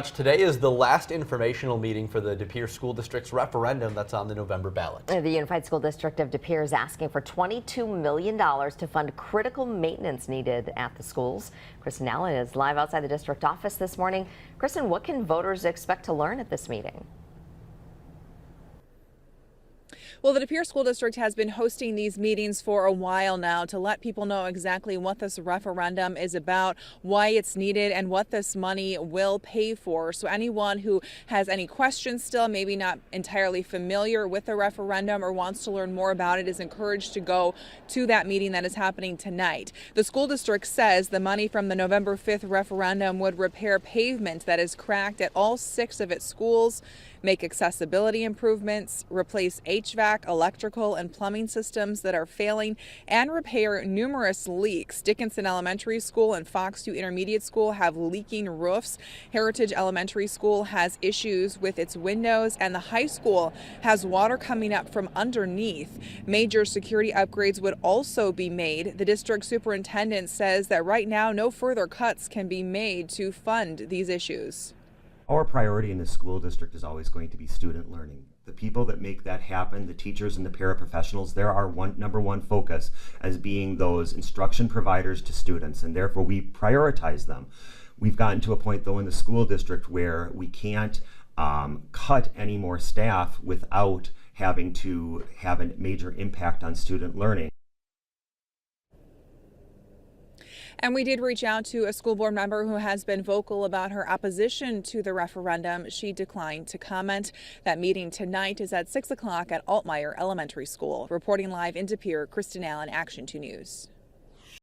Today is the last informational meeting for the De Pere School District's referendum that's on the November ballot. The Unified School District of De Pere is asking for $22 million to fund critical maintenance needed at the schools. Kristen Allen is live outside the district office this morning. Kristen, what can voters expect to learn at this meeting? Well, the De Pere School District has been hosting these meetings for a while now to let people know exactly what this referendum is about, why it's needed, and what this money will pay for. So anyone who has any questions still, maybe not entirely familiar with the referendum or wants to learn more about it, is encouraged to go to that meeting that is happening tonight. The school district says the money from the November 5th referendum would repair pavement that is cracked at all 6 of its schools, make accessibility improvements, replace HVAC, electrical, and plumbing systems that are failing, and repair numerous leaks. Dickinson Elementary School and Fox 2 Intermediate School have leaking roofs. Heritage Elementary School has issues with its windows, and the high school has water coming up from underneath. Major security upgrades would also be made. The district superintendent says that right now no further cuts can be made to fund these issues. Our priority in the school district is always going to be student learning. The people that make that happen, the teachers and the paraprofessionals, they're our number one focus as being those instruction providers to students, and therefore we prioritize them. We've gotten to a point though in the school district where we can't cut any more staff without having to have a major impact on student learning. And we did reach out to a school board member who has been vocal about her opposition to the referendum. She declined to comment. That meeting tonight is at 6 o'clock at Altmeyer Elementary School. Reporting live in De Pere, Kristen Allen, Action 2 News.